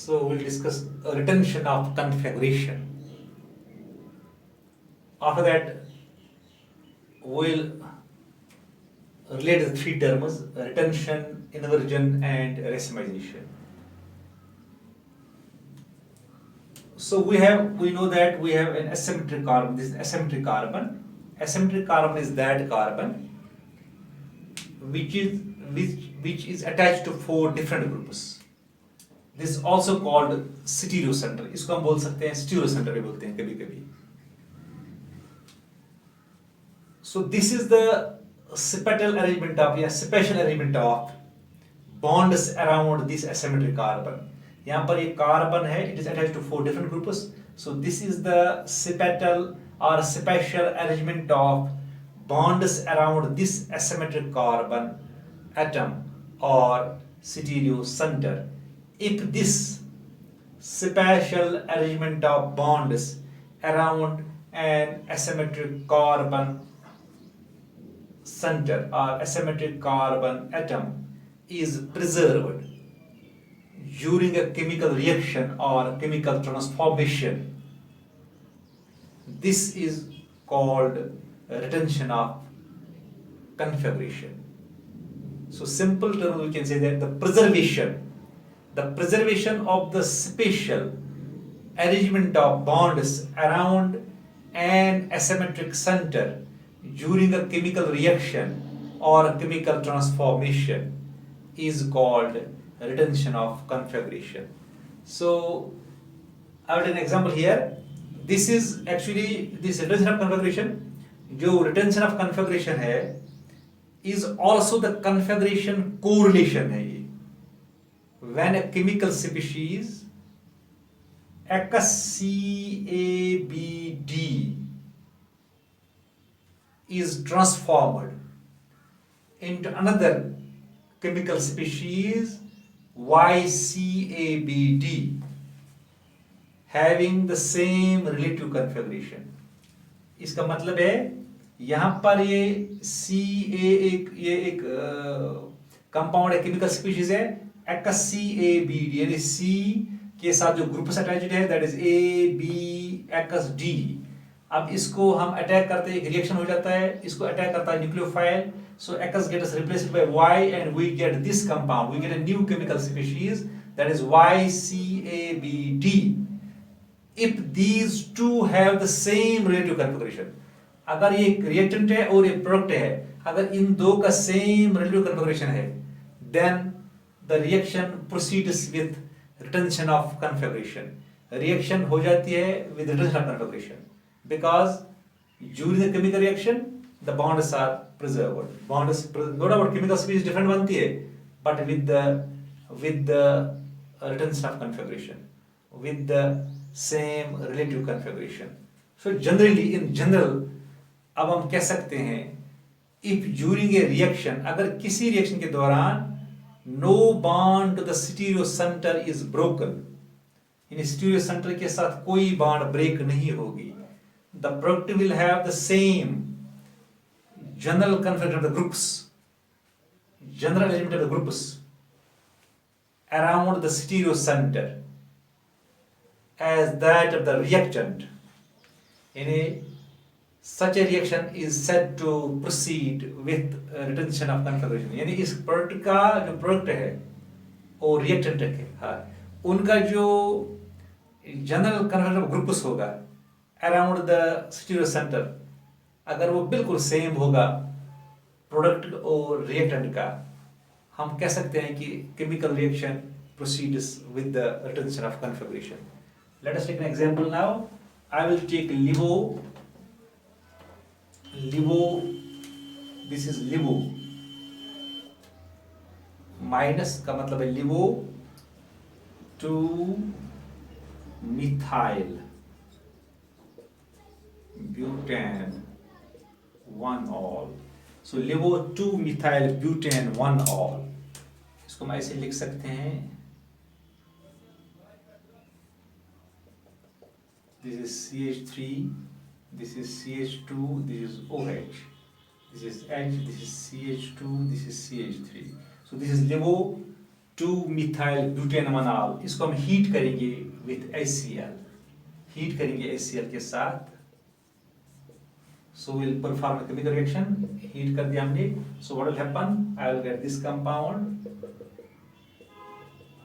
So we'll discuss retention of configuration. After that, we'll relate the three terms: retention, inversion, and racemization. So we know that we have an asymmetric carbon. This is asymmetric carbon. Asymmetric carbon is that carbon which is which is attached to four different groups. This is also called स्टीरियोसेंटर. इसको हम बोल सकते हैं स्टीरियोसेंटर भी बोलते हैं कभी कभी. So this is the spatial arrangement of या spatial arrangement of bonds around this asymmetric carbon. यहाँ पर एक कार्बन है, it is attached to four different groups. So this is the spatial or spatial arrangement of bonds around this asymmetric carbon atom or stereocenter. If this spatial arrangement of bonds around an asymmetric carbon center or asymmetric carbon atom is preserved during a chemical reaction or chemical transformation, this is called retention of configuration. So simple terms we can say that the preservation of the spatial arrangement of bonds around an asymmetric center during a chemical reaction or a chemical transformation is called retention of configuration. So I will take an example here. This is actually this retention of configuration. जो retention of configuration है is also the configuration correlation है ये. When a chemical species XCABD is transformed into another chemical species YCABD having the same relative configuration. इसका मतलब है यहाँ पर ये एक कंपाउंड है, केमिकल स्पीशीज है XCABD, यानी C के साथ जो ग्रुप अटैच्ड है दैट इज ABXD. अब इसको हम अटैक करते हैं, एक रिएक्शन हो जाता है, इसको अटैक करता है nucleophile. So X gets replaced by Y and we get this compound. We get a new chemical species that is YCABD. If these two have the same relative configuration, अगर ये एक reactant है और एक product है, अगर इन दो का same relative configuration है, then the reaction proceeds with retention of configuration. Reaction हो जाती है with retention of configuration because during the chemical reaction the bonds are preserved. Bonds no doubt chemical species different बनती है, but with the retention of configuration, with the same relative configuration. So generally in general अब हम कह सकते हैं if during a reaction, अगर किसी reaction के दौरान no bond to the stereocenter is broken, यानी stereocenter के साथ कोई bond break नहीं होगी, the product will have the same general configuration of the groups, general arrangement of the groups around the stereocenter as that of the reactant. Such a reaction is said to proceed with retention of configuration. यानी इस product का जो product है और reactant है, हाँ, उनका जो जनरल कन्फिगरेशन ग्रुप्स होगा अराउंड द स्टीरियोसेंटर, अगर वो बिल्कुल सेम होगा प्रोडक्ट और रिएक्टेंट का, हम कह सकते हैं कि chemical reaction proceeds with the retention of configuration. Let us take an example now. I will take LiVo. This is LiVo. Minus का मतलब है LiVo 2-methyl butane 1-ol. So LiVo 2-methyl butane 1-ol. इसको हम ऐसे लिख सकते हैं. This is CH3, this is CH2, this is OH, this is H, this is CH2, this is CH3. So this is LiVo 2-methyl-butanol, इसको हम heat करेंगे with HCl, heat करेंगे HCl के साथ. So we'll perform a chemical reaction. Heat कर दिया हमने. So what will happen? I will get this compound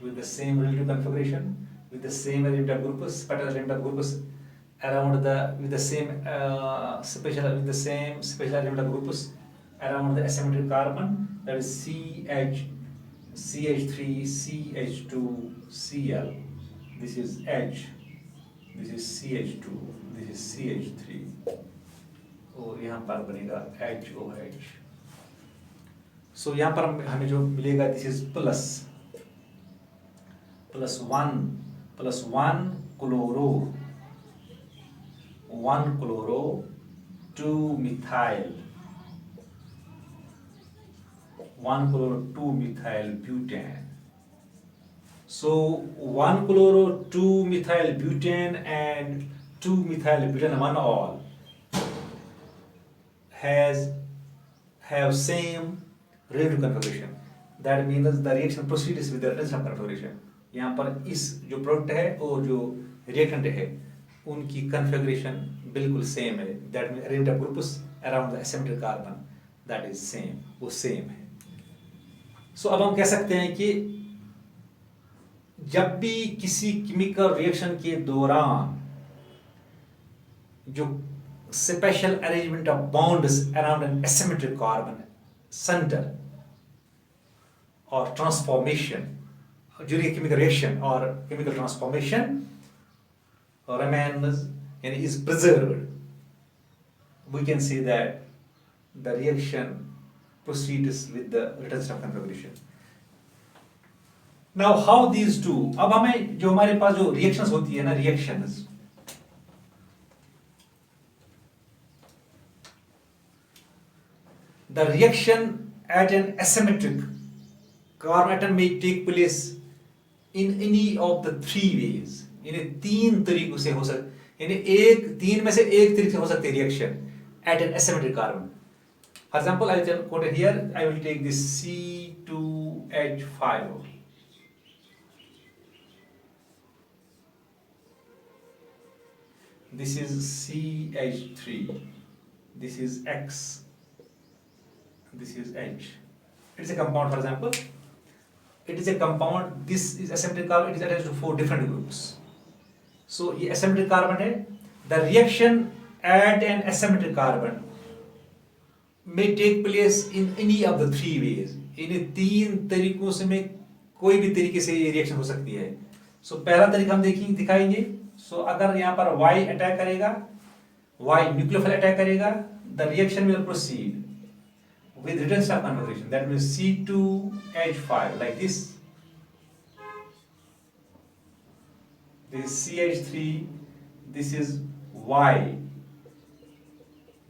with the same relative configuration, with the same elemental groups, particular elemental groups around the with the same special elemental groups around the asymmetric carbon, that is CH3, CH2, Cl. This is H. This is CH2. This is CH3. और यहाँ पर बनेगा HOH. So यहाँ पर हमें जो मिलेगा, this is plus 1 chloro 2-methyl 1 chloro 2-methyl butane. So 1 chloro 2-methyl butane and 2-methyl butanol have same relative configuration. That means the reaction proceeds with the relative configuration. यहाँ पर इस जो प्रोडक्ट है और जो रिएक्टेंट है उनकी कन्फिगरेशन बिल्कुल सेम है. That means arranged groups around the asymmetric carbon, that is same, वो सेम है. सो अब हम कह सकते हैं कि जब भी किसी केमिकल रिएक्शन के दौरान जो special arrangement of bonds around an asymmetric carbon center or transformation during a chemical reaction or chemical transformation remains and is preserved, we can say that the reaction proceeds with the retention of configuration. Now how these two, अब हमें जो हमारे पास जो reactions होती है ना, reactions, the reaction at an asymmetric carbon atom may take place in any of the three ways. इन्हें तीन तरीकों से हो सकते, इन्हें तीन में से एक तरीके से हो सकते reaction at an asymmetric carbon. For example, I will quote it here. I will take this C2H5. This is CH3. This is X. This is H. It is a compound, for example. It is a compound. This is asymmetric carbon. It is attached to 4 different groups. So ये asymmetric carbon है. The reaction at an asymmetric carbon may take place in any of the 3 ways. इन तीन तरीकों से में कोई भी तरीके से ये रिएक्शन हो सकती है. So पहला तरीका हम दिखाएंगे. So अगर यहाँ पर Y अटैक करेगा, Y न्यूक्लियोफाइल अटैक करेगा, the reaction will proceed with retention of configuration. That means C2H5 like this. This is CH3. This is Y.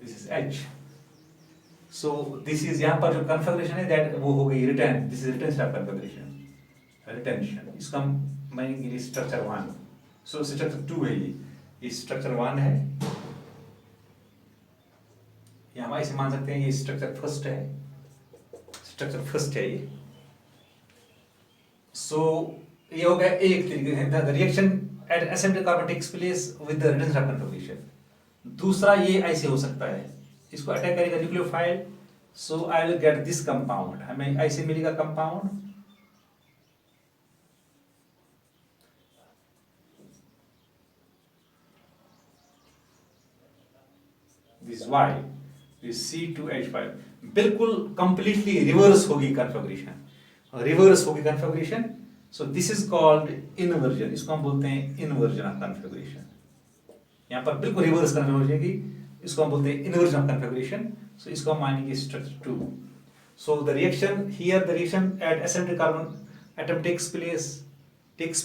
This is H. So this is यहाँ पर जो configuration है that वो हो गई retain. This is retention of configuration. Retention. इसका हम मानेंगे structure 1. So structure 2 है ये structure 1 है. हम ऐसे मान सकते हैं ये स्ट्रक्चर फर्स्ट है ये. सो ये हो गया एक तरीके से the reaction at asymmetric carbon takes place with the retention of configuration. दूसरा ये ऐसे हो सकता है, इसको अटैक करेगा nucleophile. So I will get this compound, हमें ऐसे मिलेगा कंपाउंड. दिस Y, C2H5 बिल्कुल कंप्लीटली रिवर्स होगी configuration. So this is called inversion. इसको हम बोलते हैं इन्वर्जन ऑफ कन्फिगरेशन. यहाँ पर बिल्कुल रिवर्स कन्फिगरेशन हो जाएगी, इसको हम बोलते हैं इन्वर्जन ऑफ कन्फिगरेशन. सो इसको हम मानेंगे structure 2. So the reaction here, the reaction at asymmetric carbon atom takes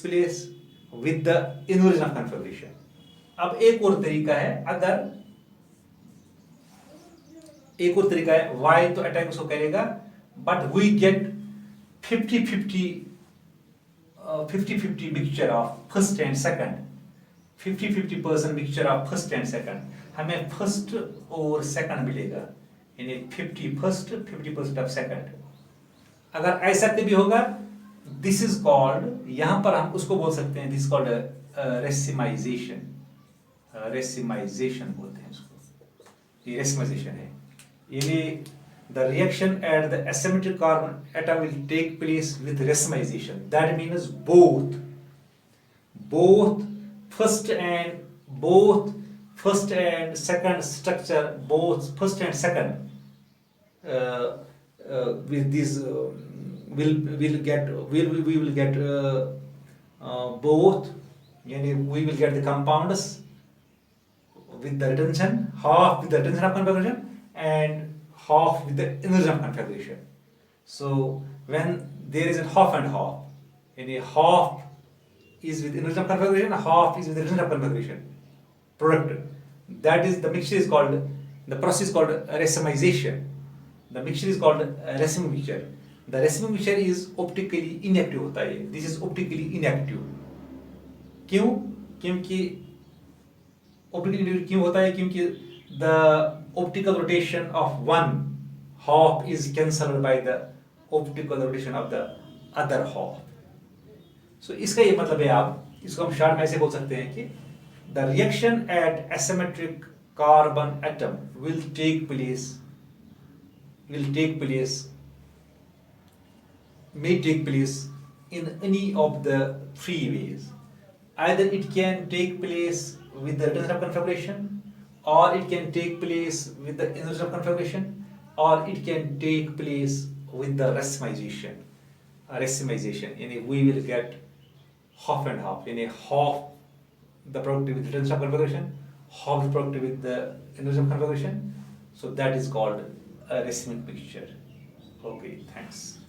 place with the inversion of configuration. अब एक और तरीका है, एक और तरीका है, Y तो अटैक उसको करेगा, but we get 50-50 mixture of first and second. 50-50% mixture of first and second. हमें फर्स्ट और सेकंड मिलेगा, यानी 50 फर्स्ट 50% ऑफ सेकंड. अगर ऐसा भी होगा दिस इज कॉल्ड, यहां पर हम उसको बोल सकते हैं, दिस कॉल्ड रेसिमाइजेशन, रेसिमाइजेशन बोलते हैं उसको, ये रेसिमाइजेशन है। यानी the reaction at the asymmetric carbon atom will take place with racemization. That means both first and second structure, both first and second with these we will get both, yani we will get the compounds with the retention, half with the retention of configuration and half with the inversion of configuration. So when there is a half and half, yani half is with inversion of configuration, half is with retention of configuration product, that is the mixture is called, the process is called racemization. The mixture is called racemic mixture. The racemic mixture is optically inactive होता है, this is optically inactive. क्यों? क्योंकि optically inactive क्यों होता है? क्योंकि the optical rotation of one half is cancelled by the optical rotation of the other half. So इसका ये मतलब है, आप इसको हम शॉर्ट में ऐसे बोल सकते हैं कि the reaction at asymmetric carbon atom will take place, may take place in any of the three ways. Either it can take place with the retention of configuration, or it can take place with the inversion of configuration, or it can take place with the racemization. Yani we will get half and half, yani half the product with retention of configuration, half the product with the inversion of configuration. So that is called a racemic mixture. Okay, thanks.